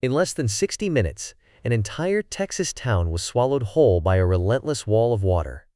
In less than 60 minutes, an entire Texas town was swallowed whole by a relentless wall of water.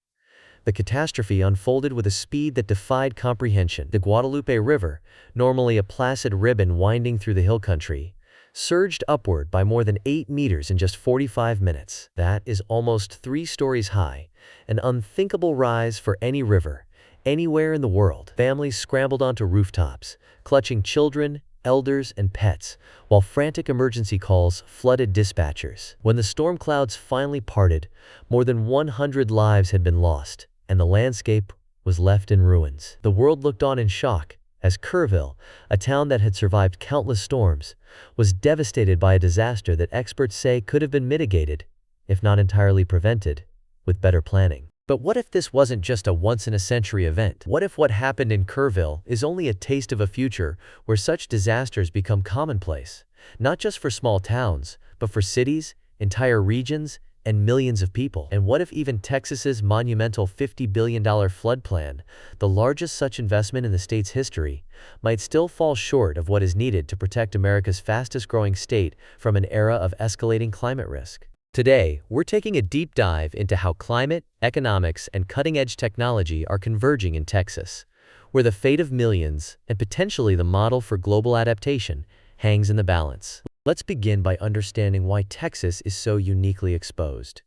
The catastrophe unfolded with a speed that defied comprehension. The Guadalupe River, normally a placid ribbon winding through the hill country, surged upward by more than 8 meters in just 45 minutes. That is almost 3 stories high, an unthinkable rise for any river, anywhere in the world. Families scrambled onto rooftops, clutching children, elders, and pets, while frantic emergency calls flooded dispatchers. When the storm clouds finally parted, more than 100 lives had been lost, and the landscape was left in ruins. The world looked on in shock as Kerrville, a town that had survived countless storms, was devastated by a disaster that experts say could have been mitigated, if not entirely prevented, with better planning. But what if this wasn't just a once-in-a-century event? What if what happened in Kerrville is only a taste of a future where such disasters become commonplace, not just for small towns, but for cities, entire regions, and millions of people? And what if even Texas's monumental $50 billion flood plan, the largest such investment in the state's history, might still fall short of what is needed to protect America's fastest-growing state from an era of escalating climate risk? Today, we're taking a deep dive into how climate, economics, and cutting-edge technology are converging in Texas, where the fate of millions, and potentially the model for global adaptation, hangs in the balance. Let's begin by understanding why Texas is so uniquely exposed.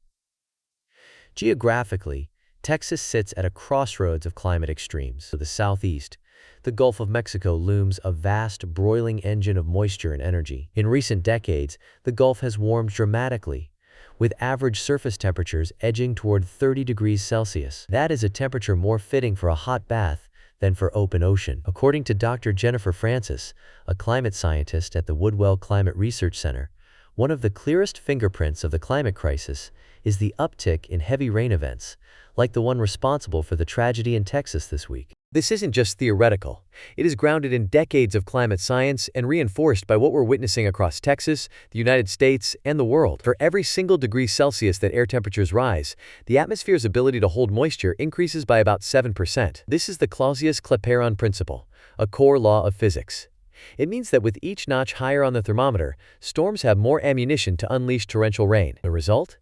Geographically, Texas sits at a crossroads of climate extremes. To the southeast, the Gulf of Mexico looms a vast, broiling engine of moisture and energy. In recent decades, the Gulf has warmed dramatically, with average surface temperatures edging toward 30 degrees Celsius. That is a temperature more fitting for a hot bath than for open ocean. According to Dr. Jennifer Francis, a climate scientist at the Woodwell Climate Research Center, one of the clearest fingerprints of the climate crisis is the uptick in heavy rain events, like the one responsible for the tragedy in Texas this week. This isn't just theoretical. It is grounded in decades of climate science and reinforced by what we're witnessing across Texas, the United States, and the world. For every single degree Celsius that air temperatures rise, the atmosphere's ability to hold moisture increases by about 7%. This is the Clausius-Clapeyron principle, a core law of physics. It means that with each notch higher on the thermometer, storms have more ammunition to unleash torrential rain. The result?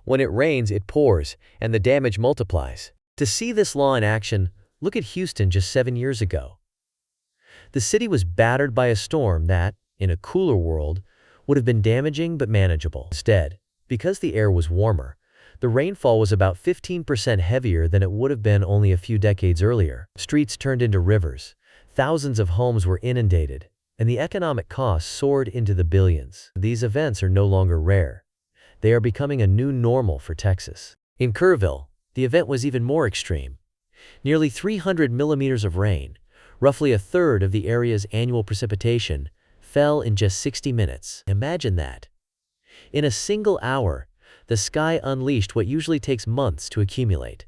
When it rains, it pours, and the damage multiplies. To see this law in action, look at Houston just 7 years ago. The city was battered by a storm that, in a cooler world, would have been damaging but manageable. Instead, because the air was warmer, the rainfall was about 15% heavier than it would have been only a few decades earlier. Streets turned into rivers, thousands of homes were inundated, and the economic costs soared into the billions. These events are no longer rare. They are becoming a new normal for Texas. In Kerrville, the event was even more extreme. Nearly 300 millimeters of rain, roughly a third of the area's annual precipitation, fell in just 60 minutes. Imagine that. In a single hour, the sky unleashed what usually takes months to accumulate.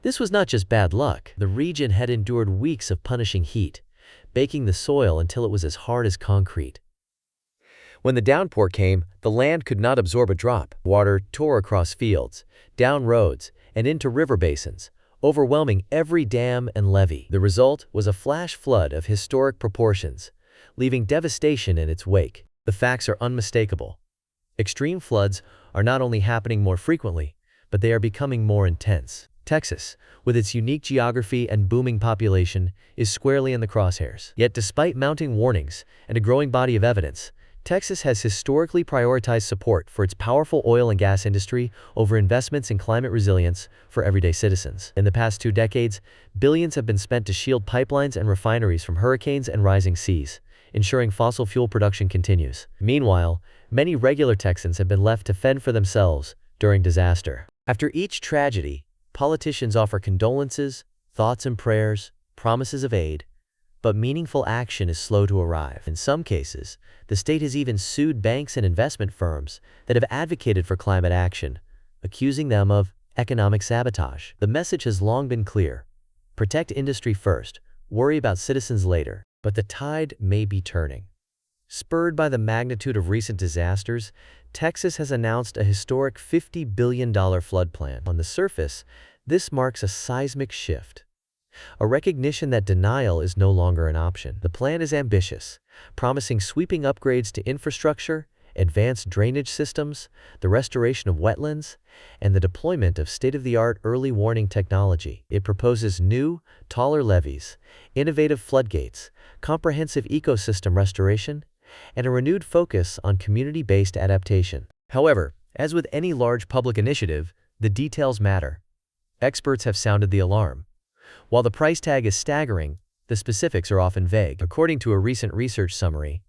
This was not just bad luck. The region had endured weeks of punishing heat, baking the soil until it was as hard as concrete. When the downpour came, the land could not absorb a drop. Water tore across fields, down roads, and into river basins, overwhelming every dam and levee. The result was a flash flood of historic proportions, leaving devastation in its wake. The facts are unmistakable. Extreme floods are not only happening more frequently, but they are becoming more intense. Texas, with its unique geography and booming population, is squarely in the crosshairs. Yet despite mounting warnings and a growing body of evidence, Texas has historically prioritized support for its powerful oil and gas industry over investments in climate resilience for everyday citizens. In the past 2 decades, billions have been spent to shield pipelines and refineries from hurricanes and rising seas, ensuring fossil fuel production continues. Meanwhile, many regular Texans have been left to fend for themselves during disaster. After each tragedy, politicians offer condolences, thoughts and prayers, promises of aid, but meaningful action is slow to arrive. In some cases, the state has even sued banks and investment firms that have advocated for climate action, accusing them of economic sabotage. The message has long been clear: protect industry first, worry about citizens later. But the tide may be turning. Spurred by the magnitude of recent disasters, Texas has announced a historic $50 billion flood plan. On the surface, this marks a seismic shift, a recognition that denial is no longer an option. The plan is ambitious, promising sweeping upgrades to infrastructure advanced drainage systems, the restoration of wetlands, and the deployment of state-of-the-art early warning technology. It proposes new, taller levees, innovative floodgates, comprehensive ecosystem restoration, and a renewed focus on community-based adaptation. However, as with any large public initiative, the details matter. Experts have sounded the alarm. While the price tag is staggering, the specifics are often vague. According to a recent research summary,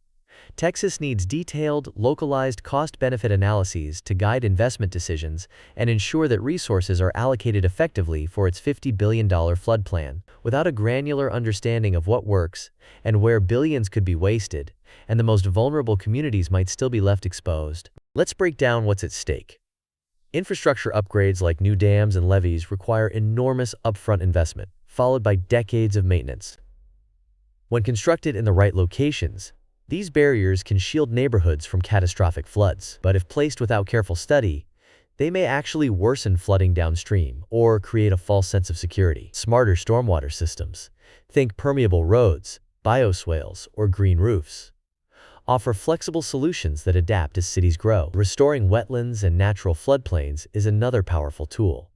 Texas needs detailed, localized cost-benefit analyses to guide investment decisions and ensure that resources are allocated effectively for its $50 billion flood plan. Without a granular understanding of what works and where billions could be wasted, and the most vulnerable communities might still be left exposed. Let's break down what's at stake. Infrastructure upgrades like new dams and levees require enormous upfront investment, followed by decades of maintenance. When constructed in the right locations, these barriers can shield neighborhoods from catastrophic floods. But if placed without careful study, they may actually worsen flooding downstream or create a false sense of security. Smarter stormwater systems, think permeable roads, bioswales, or green roofs, offer flexible solutions that adapt as cities grow. Restoring wetlands and natural floodplains is another powerful tool.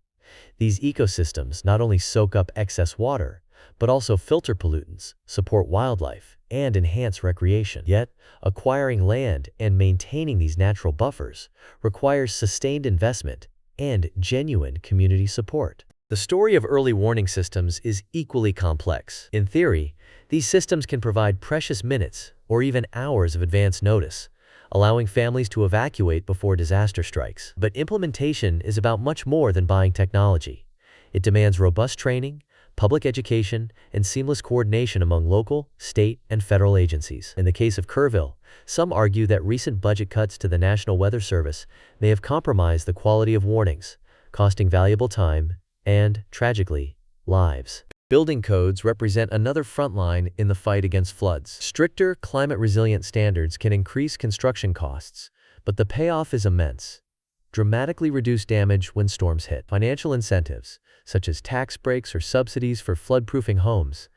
These ecosystems not only soak up excess water, but also filter pollutants, support wildlife, and enhance recreation. Yet, acquiring land and maintaining these natural buffers requires sustained investment and genuine community support. The story of early warning systems is equally complex. In theory, these systems can provide precious minutes or even hours of advance notice, allowing families to evacuate before disaster strikes. But implementation is about much more than buying technology. It demands robust training, public education, and seamless coordination among local, state, and federal agencies. In the case of Kerrville, some argue that recent budget cuts to the National Weather Service may have compromised the quality of warnings, costing valuable time and, tragically, lives. Building codes represent another front line in the fight against floods. Stricter, climate-resilient standards can increase construction costs, but the payoff is immense. Dramatically reduce damage when storms hit. Financial incentives, such as tax breaks or subsidies for flood-proofing homes,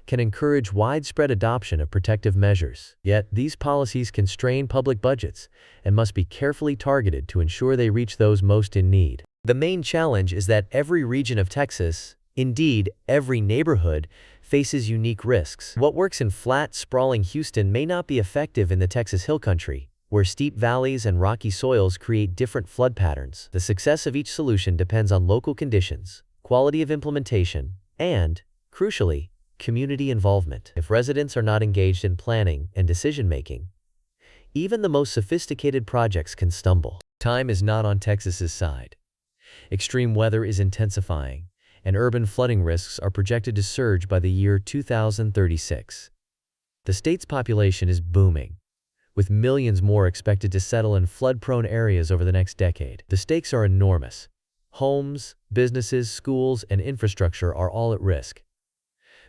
can encourage widespread adoption of protective measures. Yet, these policies can strain public budgets and must be carefully targeted to ensure they reach those most in need. The main challenge is that every region of Texas, indeed, every neighborhood, faces unique risks. What works in flat, sprawling Houston may not be effective in the Texas Hill Country, where steep valleys and rocky soils create different flood patterns. The success of each solution depends on local conditions, quality of implementation, and, crucially, community involvement. If residents are not engaged in planning and decision-making, even the most sophisticated projects can stumble. Time is not on Texas's side. Extreme weather is intensifying, and urban flooding risks are projected to surge by the year 2036. The state's population is booming, with millions more expected to settle in flood-prone areas over the next decade. The stakes are enormous. Homes, businesses, schools, and infrastructure are all at risk.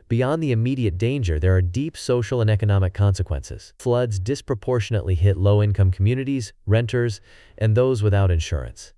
Beyond the immediate danger, there are deep social and economic consequences. Floods disproportionately hit low-income communities, renters, and those without insurance.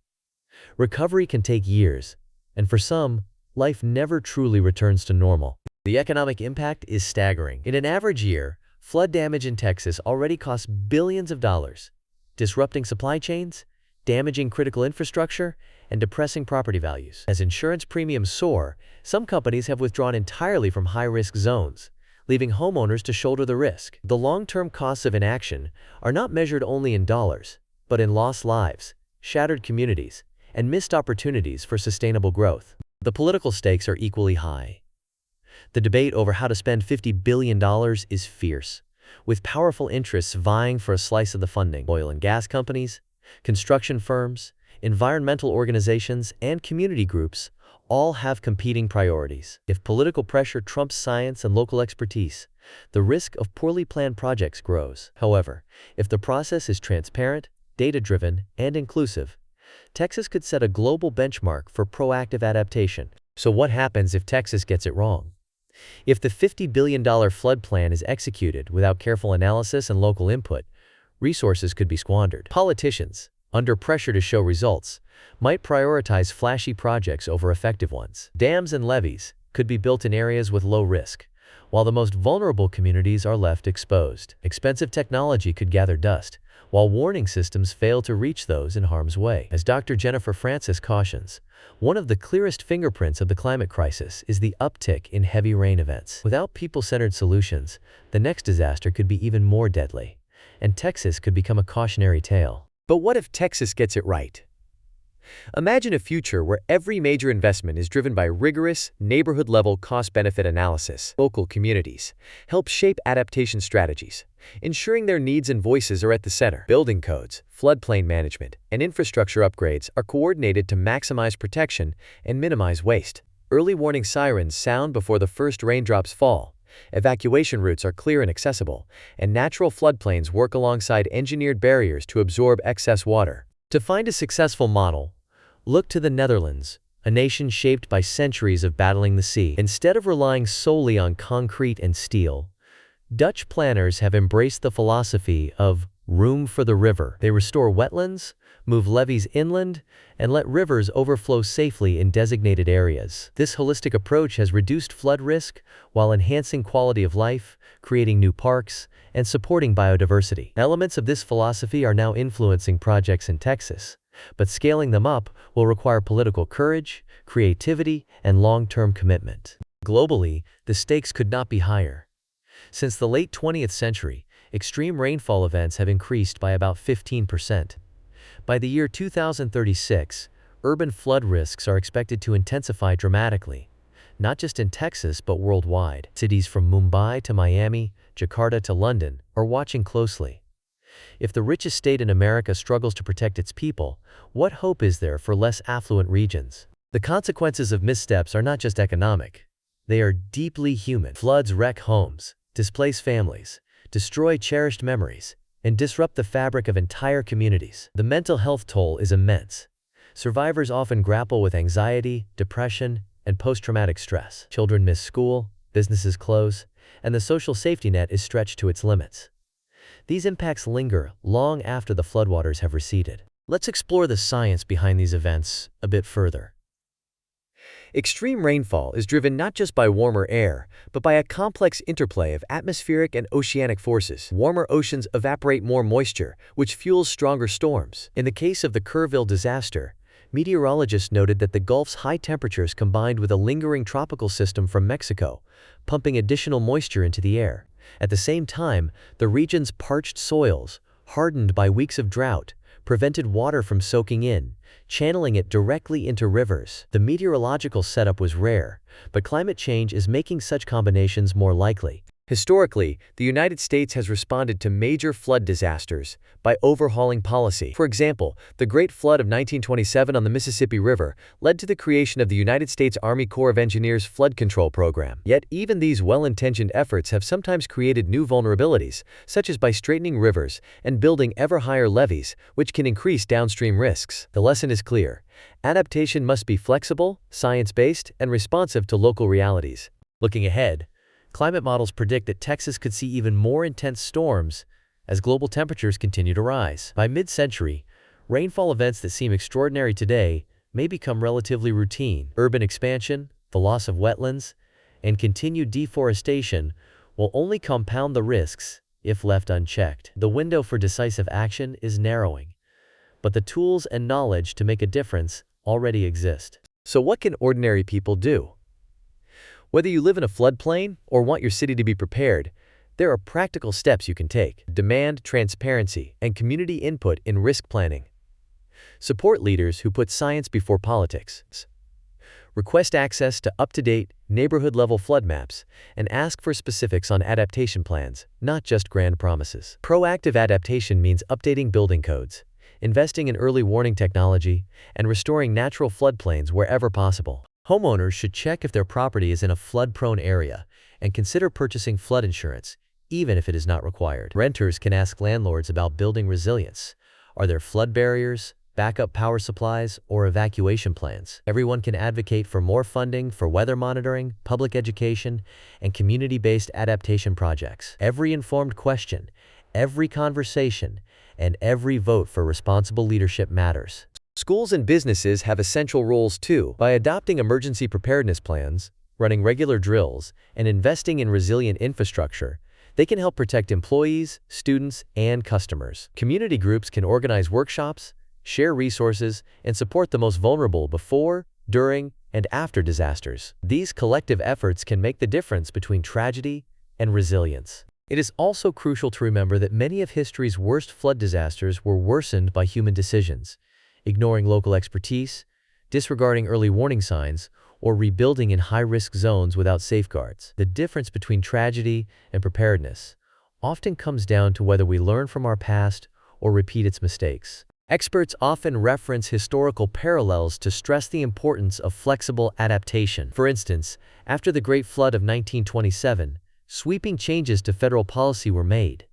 Recovery can take years, and for some, life never truly returns to normal. The economic impact is staggering. In an average year, flood damage in Texas already costs billions of dollars, disrupting supply chains, damaging critical infrastructure, and depressing property values. As insurance premiums soar, some companies have withdrawn entirely from high-risk zones, leaving homeowners to shoulder the risk. The long-term costs of inaction are not measured only in dollars, but in lost lives, shattered communities, and missed opportunities for sustainable growth. The political stakes are equally high. The debate over how to spend $50 billion is fierce, with powerful interests vying for a slice of the funding. Oil and gas companies, construction firms, environmental organizations, and community groups all have competing priorities. If political pressure trumps science and local expertise, the risk of poorly planned projects grows. However, if the process is transparent, data-driven, and inclusive, Texas could set a global benchmark for proactive adaptation. So what happens if Texas gets it wrong? If the $50 billion flood plan is executed without careful analysis and local input, resources could be squandered. Politicians, under pressure to show results, might prioritize flashy projects over effective ones. Dams and levees could be built in areas with low risk, while the most vulnerable communities are left exposed. Expensive technology could gather dust, while warning systems fail to reach those in harm's way. As Dr. Jennifer Francis cautions, one of the clearest fingerprints of the climate crisis is the uptick in heavy rain events. Without people-centered solutions, the next disaster could be even more deadly, and Texas could become a cautionary tale. But what if Texas gets it right? Imagine a future where every major investment is driven by rigorous, neighborhood-level cost-benefit analysis. Local communities help shape adaptation strategies, ensuring their needs and voices are at the center. Building codes, floodplain management, and infrastructure upgrades are coordinated to maximize protection and minimize waste. Early warning sirens sound before the first raindrops fall. Evacuation routes are clear and accessible, and natural floodplains work alongside engineered barriers to absorb excess water. To find a successful model, look to the Netherlands, a nation shaped by centuries of battling the sea. Instead of relying solely on concrete and steel, Dutch planners have embraced the philosophy of room for the river. They restore wetlands, move levees inland, and let rivers overflow safely in designated areas. This holistic approach has reduced flood risk while enhancing quality of life, creating new parks, and supporting biodiversity. Elements of this philosophy are now influencing projects in Texas, but scaling them up will require political courage, creativity, and long-term commitment. Globally, the stakes could not be higher. Since the late 20th century, extreme rainfall events have increased by about 15%. By the year 2036, urban flood risks are expected to intensify dramatically, not just in Texas but worldwide. Cities from Mumbai to Miami, Jakarta to London are watching closely. If the richest state in America struggles to protect its people, what hope is there for less affluent regions? The consequences of missteps are not just economic. They are deeply human. Floods wreck homes, displace families, destroy cherished memories, and disrupt the fabric of entire communities. The mental health toll is immense. Survivors often grapple with anxiety, depression, and post-traumatic stress. Children miss school, businesses close, and the social safety net is stretched to its limits. These impacts linger long after the floodwaters have receded. Let's explore the science behind these events a bit further. Extreme rainfall is driven not just by warmer air, but by a complex interplay of atmospheric and oceanic forces. Warmer oceans evaporate more moisture, which fuels stronger storms. In the case of the Kerrville disaster, meteorologists noted that the Gulf's high temperatures combined with a lingering tropical system from Mexico, pumping additional moisture into the air. At the same time, the region's parched soils, hardened by weeks of drought, prevented water from soaking in, channeling it directly into rivers. The meteorological setup was rare, but climate change is making such combinations more likely. Historically, the United States has responded to major flood disasters by overhauling policy. For example, the Great Flood of 1927 on the Mississippi River led to the creation of the United States Army Corps of Engineers Flood Control Program. Yet, even these well-intentioned efforts have sometimes created new vulnerabilities, such as by straightening rivers and building ever higher levees, which can increase downstream risks. The lesson is clear. Adaptation must be flexible, science-based, and responsive to local realities. Looking ahead, climate models predict that Texas could see even more intense storms as global temperatures continue to rise. By mid-century, rainfall events that seem extraordinary today may become relatively routine. Urban expansion, the loss of wetlands, and continued deforestation will only compound the risks if left unchecked. The window for decisive action is narrowing, but the tools and knowledge to make a difference already exist. So what can ordinary people do? Whether you live in a floodplain or want your city to be prepared, there are practical steps you can take. Demand transparency and community input in risk planning. Support leaders who put science before politics. Request access to up-to-date, neighborhood-level flood maps and ask for specifics on adaptation plans, not just grand promises. Proactive adaptation means updating building codes, investing in early warning technology, and restoring natural floodplains wherever possible. Homeowners should check if their property is in a flood-prone area and consider purchasing flood insurance, even if it is not required. Renters can ask landlords about building resilience. Are there flood barriers, backup power supplies, or evacuation plans? Everyone can advocate for more funding for weather monitoring, public education, and community-based adaptation projects. Every informed question, every conversation, and every vote for responsible leadership matters. Schools and businesses have essential roles too. By adopting emergency preparedness plans, running regular drills, and investing in resilient infrastructure, They can help protect employees, students, and customers. Community groups can organize workshops, share resources, and support the most vulnerable before, during, and after disasters. These collective efforts can make the difference between tragedy and resilience. It is also crucial to remember that many of history's worst flood disasters were worsened by human decisions, ignoring local expertise, disregarding early warning signs, or rebuilding in high-risk zones without safeguards. The difference between tragedy and preparedness often comes down to whether we learn from our past or repeat its mistakes. Experts often reference historical parallels to stress the importance of flexible adaptation. For instance, after the Great Flood of 1927, sweeping changes to federal policy were made.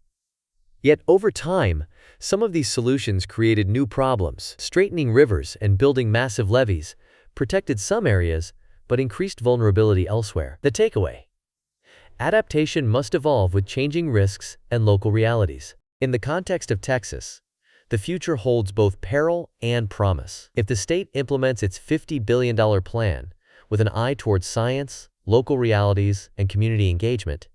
Yet over time, some of these solutions created new problems. Straightening rivers and building massive levees protected some areas, but increased vulnerability elsewhere. The takeaway: adaptation must evolve with changing risks and local realities. In the context of Texas, the future holds both peril and promise. If the state implements its $50 billion plan with an eye towards science, local realities, and community engagement,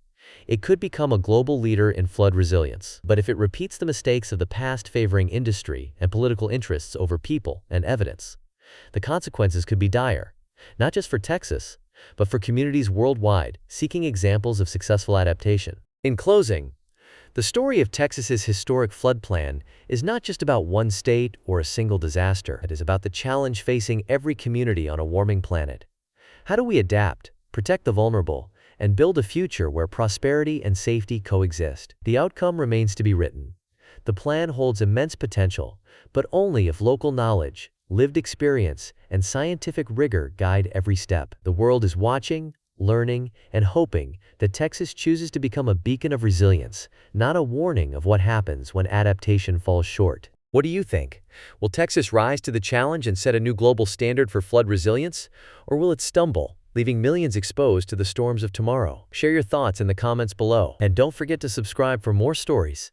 it could become a global leader in flood resilience. But if it repeats the mistakes of the past, favoring industry and political interests over people and evidence, the consequences could be dire, not just for Texas, but for communities worldwide seeking examples of successful adaptation. In closing, the story of Texas's historic flood plan is not just about one state or a single disaster. It is about the challenge facing every community on a warming planet. How do we adapt, protect the vulnerable, and build a future where prosperity and safety coexist? The outcome remains to be written. The plan holds immense potential, but only if local knowledge, lived experience, and scientific rigor guide every step. The world is watching, learning, and hoping that Texas chooses to become a beacon of resilience, not a warning of what happens when adaptation falls short. What do you think? Will Texas rise to the challenge and set a new global standard for flood resilience? Or will it stumble, leaving millions exposed to the storms of tomorrow? Share your thoughts in the comments below, and don't forget to subscribe for more stories.